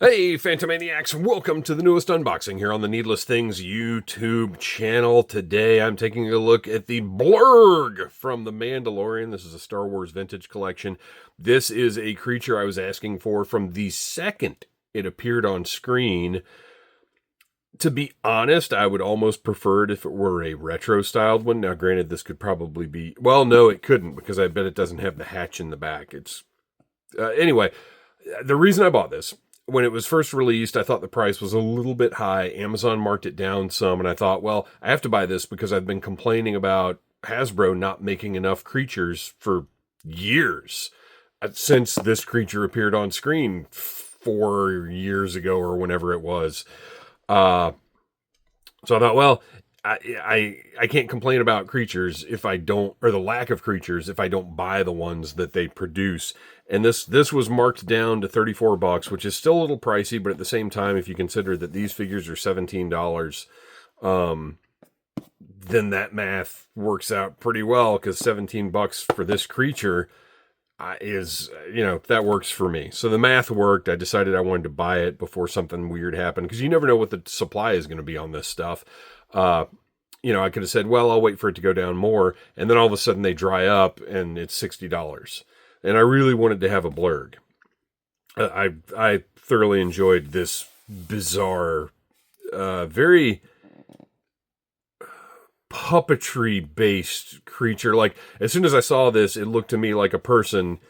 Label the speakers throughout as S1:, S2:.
S1: Hey, Phantomaniacs, welcome to the newest unboxing here on the Needless Things YouTube channel. Today I'm taking a look at the Blurrg from the Mandalorian. This is a Star Wars vintage collection. This is a creature I was asking for from the second it appeared on screen. To be honest, I would almost prefer it if it were a retro-styled one. Now, granted, this could probably be... Well, no, it couldn't, because I bet it doesn't have the hatch in the back. Anyway, the reason I bought this... When it was first released, I thought the price was a little bit high. Amazon marked it down some, and I thought, well, I have to buy this because I've been complaining about Hasbro not making enough creatures for years. Since this creature appeared on screen 4 years ago or whenever it was. So I thought, well, I can't complain about creatures if I don't, or the lack of creatures if I don't buy the ones that they produce. And this was marked down to $34, which is still a little pricey, but at the same time, if you consider that these figures are $17, then that math works out pretty well, because $17 for this creature is, that works for me. So the math worked. I decided I wanted to buy it before something weird happened, because you never know what the supply is going to be on this stuff. I could have said, well, I'll wait for it to go down more, and then all of a sudden they dry up and it's $60. And I really wanted to have a Blurrg. I thoroughly enjoyed this bizarre, very puppetry-based creature. Like, as soon as I saw this, it looked to me like a person,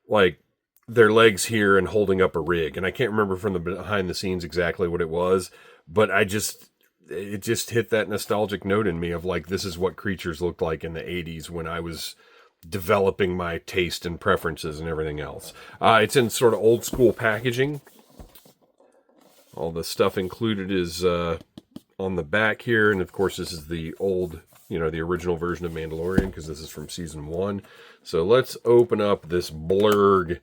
S1: like, their legs here and holding up a rig. And I can't remember from the behind the scenes exactly what it was, but it just hit that nostalgic note in me of, like, this is what creatures looked like in the 80s when I was developing my taste and preferences and everything else. It's in sort of old school packaging. All the stuff included is on the back here, and of course this is the old, the original version of Mandalorian, because this is from season 1. So let's open up this Blurrg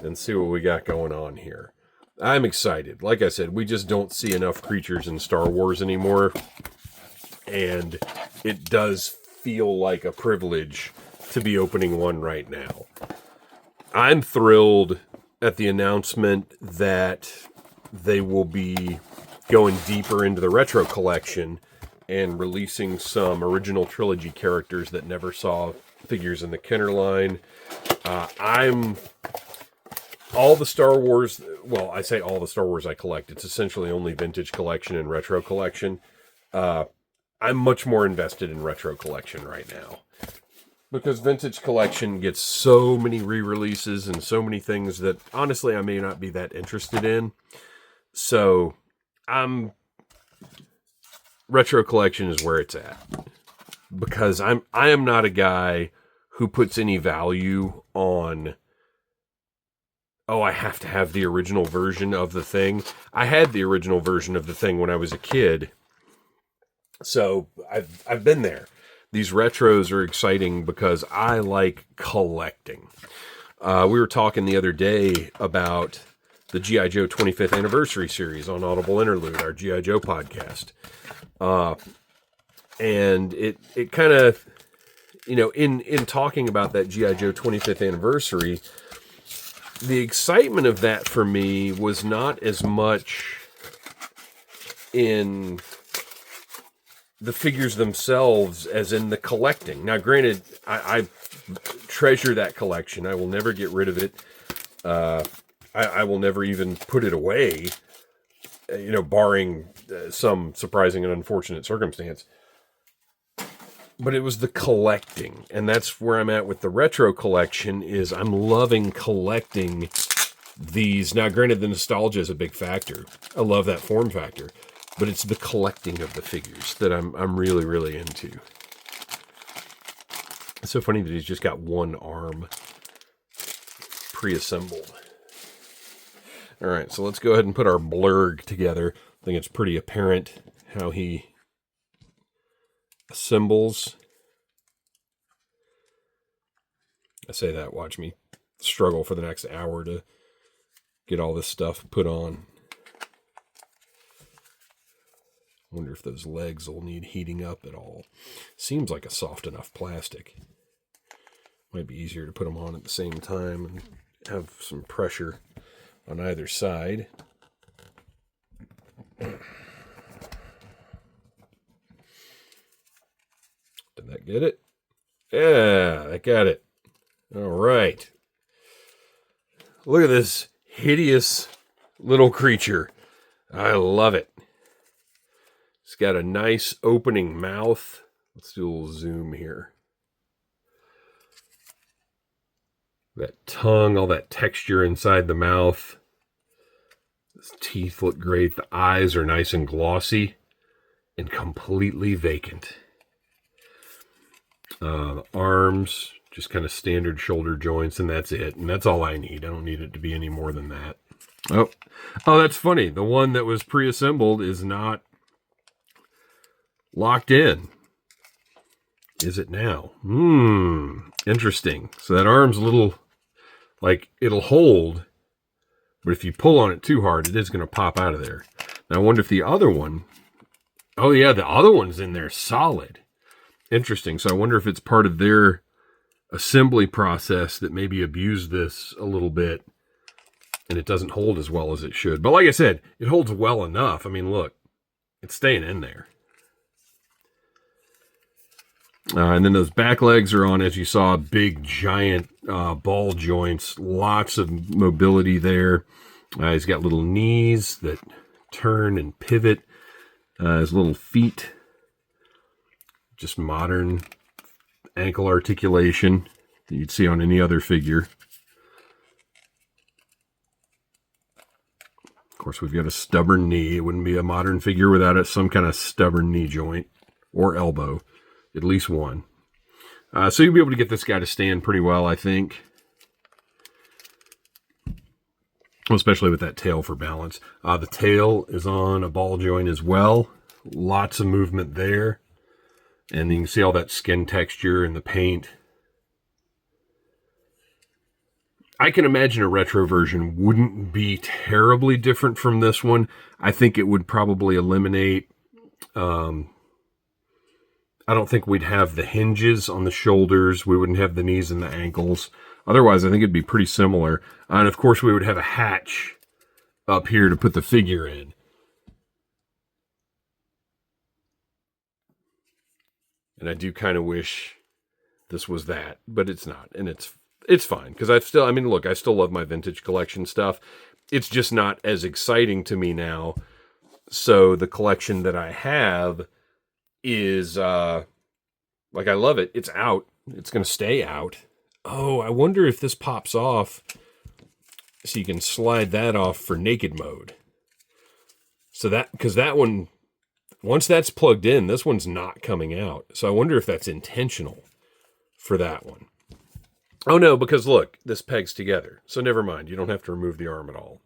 S1: and see what we got going on here. I'm excited. Like I said, we just don't see enough creatures in Star Wars anymore, and it does feel like a privilege to be opening one right now. I'm thrilled at the announcement that they will be going deeper into the retro collection and releasing some original trilogy characters that never saw figures in the Kenner line. All the Star Wars, well, I say all the Star Wars I collect, it's essentially only vintage collection and retro collection. I'm much more invested in retro collection right now, because vintage collection gets so many re-releases and so many things that, honestly, I may not be that interested in. So, retro collection is where it's at. Because I am not a guy who puts any value on, I have to have the original version of the thing. I had the original version of the thing when I was a kid. So, I've been there. These retros are exciting because I like collecting. We were talking the other day about the G.I. Joe 25th Anniversary series on Audible Interlude, our G.I. Joe podcast. And it kind of, in talking about that G.I. Joe 25th Anniversary, the excitement of that for me was not as much in the figures themselves as in the collecting. Now, granted, I treasure that collection. I will never get rid of it. I will never even put it away, barring some surprising and unfortunate circumstance. But it was the collecting, and that's where I'm at with the retro collection, is I'm loving collecting these. Now, granted, the nostalgia is a big factor. I love that form factor. But it's the collecting of the figures that I'm really, really into. It's so funny that he's just got one arm pre-assembled. All right, so let's go ahead and put our Blurrg together. I think it's pretty apparent how he assembles. I say that, watch me struggle for the next hour to get all this stuff put on. Wonder if those legs will need heating up at all. Seems like a soft enough plastic. Might be easier to put them on at the same time and have some pressure on either side. Did that get it? Yeah, I got it. All right. Look at this hideous little creature. I love it. It's got a nice opening mouth. Let's do a little zoom here. That tongue, all that texture inside the mouth. His teeth look great. The eyes are nice and glossy and completely vacant. The arms, just kind of standard shoulder joints, and that's it. And that's all I need. I don't need it to be any more than that. Oh, that's funny. The one that was pre-assembled is not locked in. Is it now? Interesting. So that arm's a little, like, it'll hold, but if you pull on it too hard, it is going to pop out of there. Now, I wonder if the other one, oh yeah, the other one's in there solid. Interesting. So I wonder if it's part of their assembly process that maybe abused this a little bit and it doesn't hold as well as it should. But like I said, it holds well enough. I mean, look, it's staying in there. And then those back legs are on, as you saw, big, giant ball joints. Lots of mobility there. He's got little knees that turn and pivot. His little feet. Just modern ankle articulation that you'd see on any other figure. Of course, we've got a stubborn knee. It wouldn't be a modern figure without some kind of stubborn knee joint or elbow. At least one. So you'll be able to get this guy to stand pretty well, I think. Especially with that tail for balance. The tail is on a ball joint as well. Lots of movement there. And you can see all that skin texture and the paint. I can imagine a retro version wouldn't be terribly different from this one. I think it would probably eliminate... I don't think we'd have the hinges on the shoulders. We wouldn't have the knees and the ankles. Otherwise, I think it'd be pretty similar. And of course, we would have a hatch up here to put the figure in. And I do kind of wish this was that, but it's not. And it's fine. Because I still love my vintage collection stuff. It's just not as exciting to me now. So the collection that I have is, I love it. It's out. It's going to stay out. Oh, I wonder if this pops off so you can slide that off for naked mode. So because that one, once that's plugged in, this one's not coming out. So I wonder if that's intentional for that one. Oh no, because look, this pegs together. So never mind. You don't have to remove the arm at all.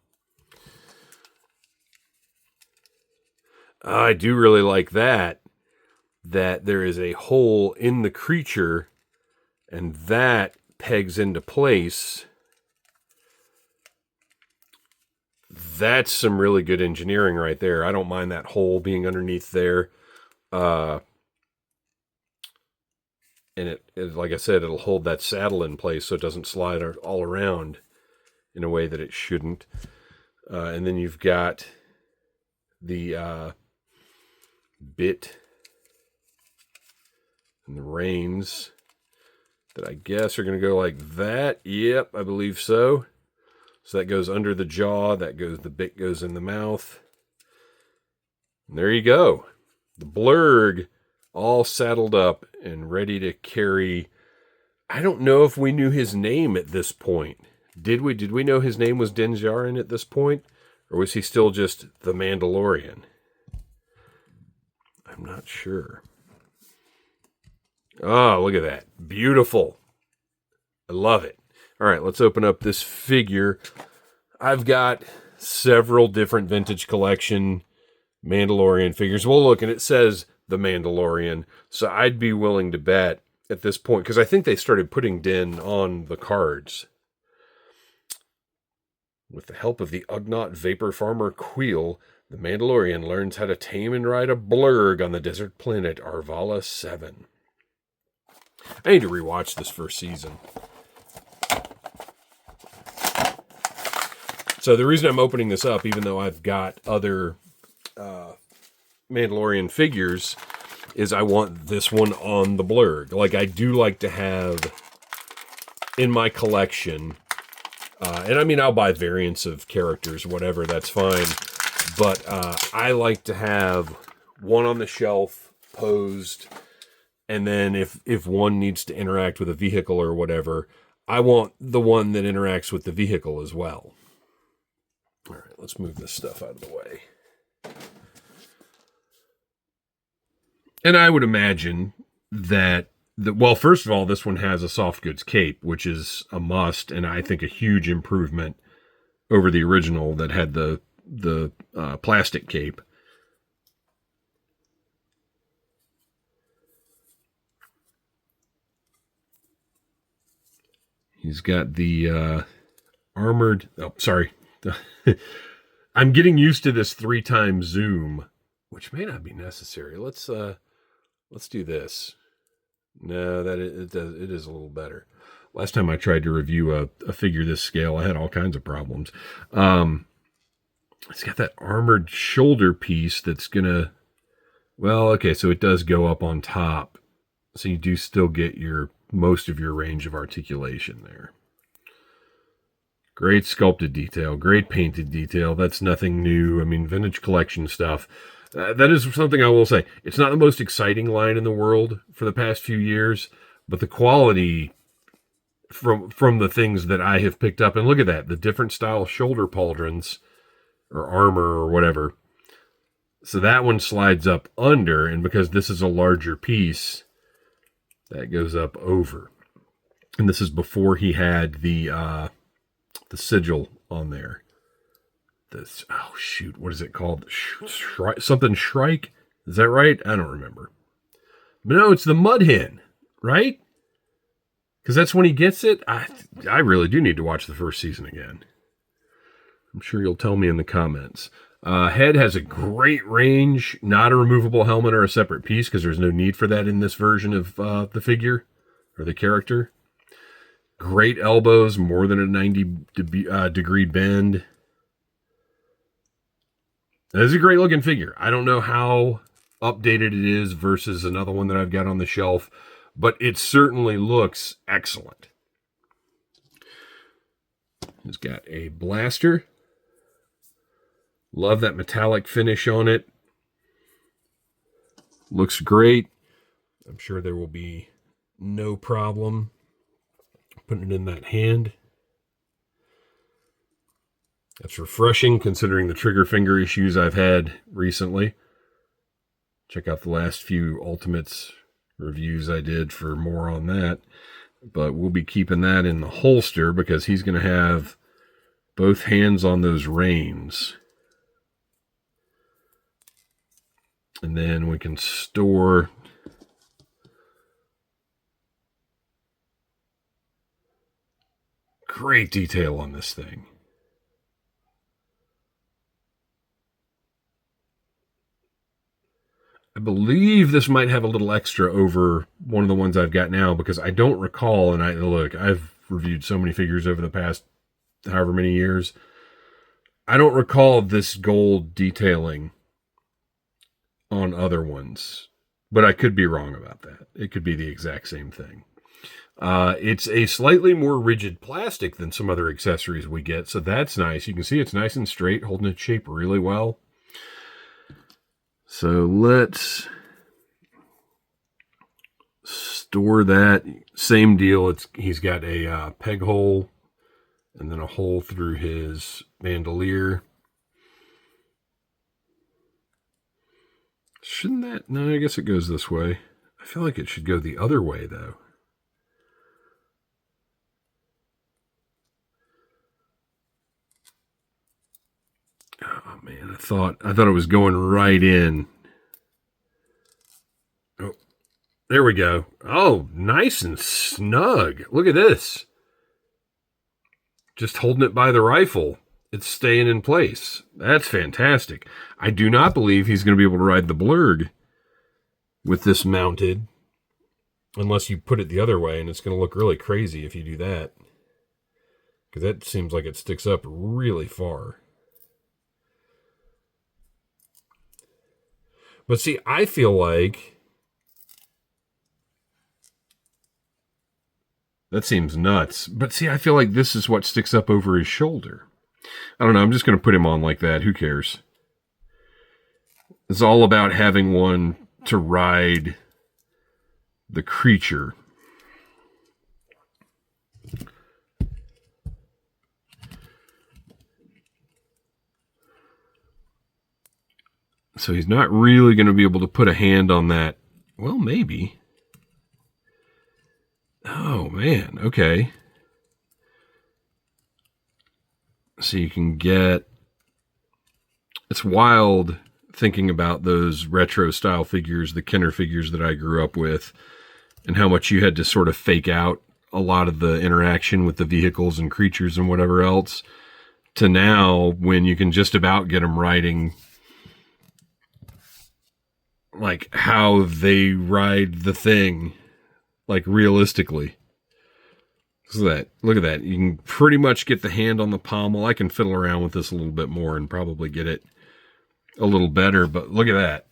S1: I do really like that there is a hole in the creature and that pegs into place. That's some really good engineering right there. I don't mind that hole being underneath there. And it, like I said, it'll hold that saddle in place so it doesn't slide all around in a way that it shouldn't. And then you've got the bit and the reins that I guess are going to go like that. Yep, I believe so. So that goes under the jaw. The bit goes in the mouth. And there you go. The Blurrg all saddled up and ready to carry. I don't know if we knew his name at this point. Did we? Did we know his name was Din Djarin at this point? Or was he still just the Mandalorian? I'm not sure. Oh, look at that. Beautiful. I love it. All right, let's open up this figure. I've got several different vintage collection Mandalorian figures. Well, look, and it says The Mandalorian. So I'd be willing to bet at this point, because I think they started putting Din on the cards. With the help of the Ugnaught Vapor Farmer Queel, the Mandalorian learns how to tame and ride a Blurrg on the desert planet Arvala 7. I need to rewatch this first season. So the reason I'm opening this up, even though I've got other Mandalorian figures is I want this one on the Blurrg. Like, I do like to have in my collection, and I mean, I'll buy variants of characters, whatever, that's fine. But I like to have one on the shelf, posed, and then if one needs to interact with a vehicle or whatever, I want the one that interacts with the vehicle as well. All right, let's move this stuff out of the way. And I would imagine that, well, first of all, this one has a soft goods cape, which is a must, and I think a huge improvement over the original that had the plastic cape. He's got the armored... Oh, sorry. I'm getting used to this 3x zoom, which may not be necessary. Let's do this. No, it is a little better. Last time I tried to review a figure this scale, I had all kinds of problems. It's got that armored shoulder piece that's gonna... Well, okay, so it does go up on top. So you do still get most of your range of articulation there. Great sculpted detail, great painted detail. That's nothing new. I mean, vintage collection stuff. That is something I will say. It's not the most exciting line in the world for the past few years, but the quality from the things that I have picked up, and look at that, the different style shoulder pauldrons or armor or whatever. So that one slides up under, and because this is a larger piece, that goes up over. And this is before he had the sigil on there. This, oh shoot, what is it called? Something Shrike? Is that right? I don't remember. But no, it's the Mud Hen, right? Because that's when he gets it. I really do need to watch the first season again. I'm sure you'll tell me in the comments. Head has a great range, not a removable helmet or a separate piece, because there's no need for that in this version of the figure or the character. Great elbows, more than a 90 degree bend. That is a great looking figure. I don't know how updated it is versus another one that I've got on the shelf, but it certainly looks excellent. It's got a blaster. Love that metallic finish on it. Looks great. I'm sure there will be no problem putting it in that hand. That's refreshing considering the trigger finger issues I've had recently. Check out the last few Ultimates reviews I did for more on that. But we'll be keeping that in the holster because he's going to have both hands on those reins. And then we can store great detail on this thing. I believe this might have a little extra over one of the ones I've got now because I don't recall, and I've reviewed so many figures over the past however many years. I don't recall this gold detailing on other ones, but I could be wrong about that. It could be the exact same thing. It's a slightly more rigid plastic than some other accessories we get, so that's nice. You can see it's nice and straight, holding its shape really well. So let's store that. Same deal. He's got a peg hole and then a hole through his bandolier. Shouldn't that? No, I guess it goes this way. I feel like it should go the other way, though. Oh, man, I thought it was going right in. Oh, there we go. Oh, nice and snug. Look at this. Just holding it by the rifle. It's staying in place. That's fantastic. I do not believe he's going to be able to ride the Blurrg with this mounted, unless you put it the other way, and it's going to look really crazy if you do that, because that seems like it sticks up really far. But see, I feel like that seems nuts. But see, I feel like this is what sticks up over his shoulder. I don't know. I'm just going to put him on like that. Who cares? It's all about having one to ride the creature. So he's not really going to be able to put a hand on that. Well, maybe. Oh, man. Okay. So you can get... It's wild thinking about those retro style figures, the Kenner figures that I grew up with, and how much you had to sort of fake out a lot of the interaction with the vehicles and creatures and whatever else, to now when you can just about get them riding like how they ride the thing, like realistically. Look at that. You can pretty much get the hand on the pommel. I can fiddle around with this a little bit more and probably get it a little better, but look at that.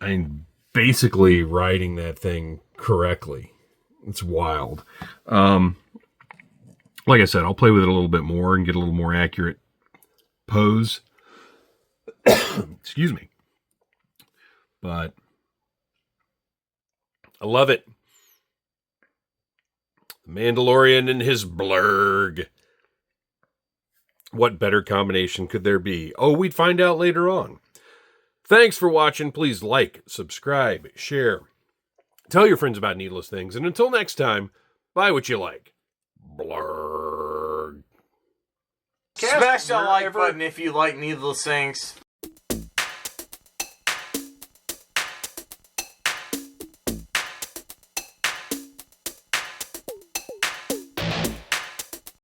S1: I'm basically riding that thing correctly. It's wild. Like I said, I'll play with it a little bit more and get a little more accurate pose. Excuse me. But I love it. The Mandalorian and his Blurrg. What better combination could there be? Oh, we'd find out later on. Thanks for watching. Please like, subscribe, share. Tell your friends about needless things. And until next time, buy what you like. Blurrg.
S2: Smash that like button if you like needless things.